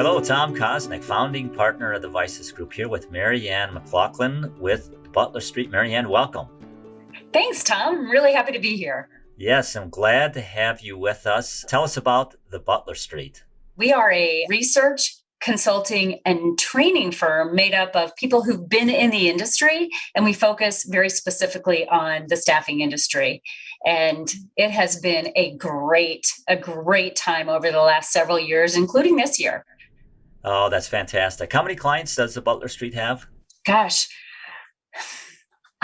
Hello, Tom Kosnick, founding partner of the Vices Group, here with Mary Ann McLaughlin with Butler Street. Mary Ann, welcome. Thanks, Tom. I'm really happy to be here. Yes, I'm glad to have you with us. Tell us about the Butler Street. We are a research, consulting, and training firm made up of people who've been in the industry, and we focus very specifically on the staffing industry. And it has been a great time over the last several years, including this year. Oh, that's fantastic. How many clients does the Butler Street have? Gosh,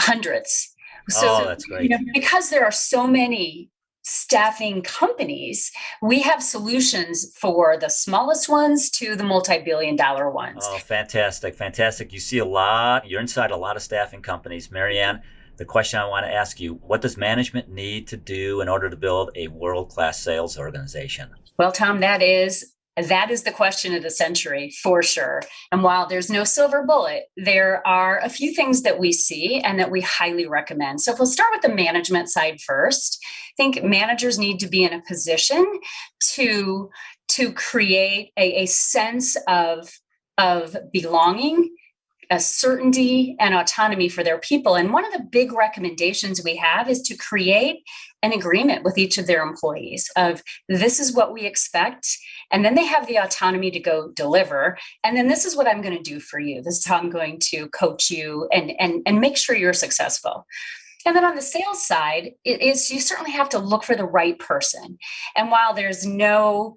hundreds. So, that's great. Because there are so many staffing companies, we have solutions for the smallest ones to the multi-billion-dollar ones. Oh, fantastic. You see you're inside a lot of staffing companies. Mary Ann, the question I want to ask you, what does management need to do in order to build a world-class sales organization? Well, Tom, that is the question of the century, for sure. And while there's no silver bullet, there are a few things that we see and that we highly recommend. So if we'll start with the management side first, I think managers need to be in a position to create a sense of belonging, a certainty and autonomy for their people. And one of the big recommendations we have is to create an agreement with each of their employees of this is what we expect. And then they have the autonomy to go deliver. And then this is what I'm going to do for you. This is how I'm going to coach you and make sure you're successful. And then on the sales side, you certainly have to look for the right person. And while there's no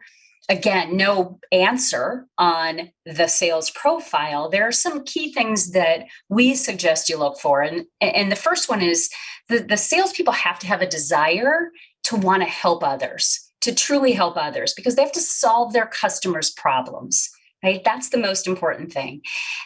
answer on the sales profile, there are some key things that we suggest you look for. And the first one is the salespeople have to have a desire to want to help others, to truly help others, because they have to solve their customers' problems, right? That's the most important thing.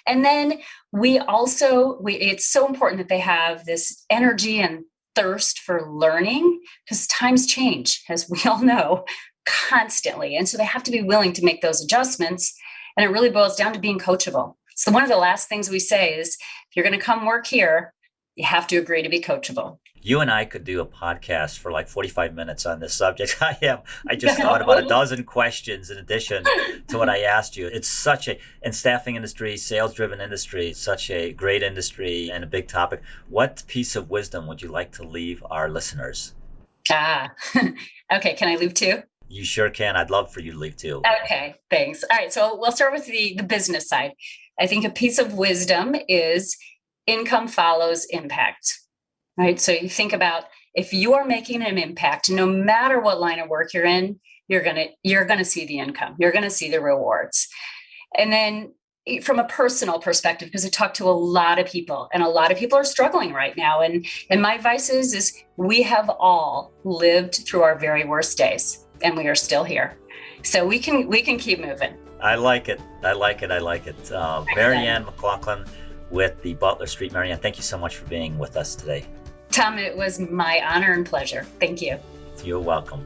And then it's so important that they have this energy and thirst for learning, because times change, as we all know, constantly. And so they have to be willing to make those adjustments. And it really boils down to being coachable. So one of the last things we say is, if you're going to come work here, you have to agree to be coachable. You and I could do a podcast for like 45 minutes on this subject. I just thought about a dozen questions in addition to what I asked you. It's in staffing industry, sales-driven industry, such a great industry and a big topic. What piece of wisdom would you like to leave our listeners? Okay. Can I leave too? You sure can. I'd love for you to leave too. Okay, thanks. All right, so we'll start with the business side. I think a piece of wisdom is income follows impact, right? So you think about, if you are making an impact, no matter what line of work you're in, you're gonna see the income. You're gonna see the rewards. And then from a personal perspective, because I talk to a lot of people, and a lot of people are struggling right now. And my advice is we have all lived through our very worst days. And we are still here. So we can keep moving. I like it. Mary Ann McLaughlin with the Butler Street. Mary Ann, thank you so much for being with us today. Tom, it was my honor and pleasure. Thank you. You're welcome.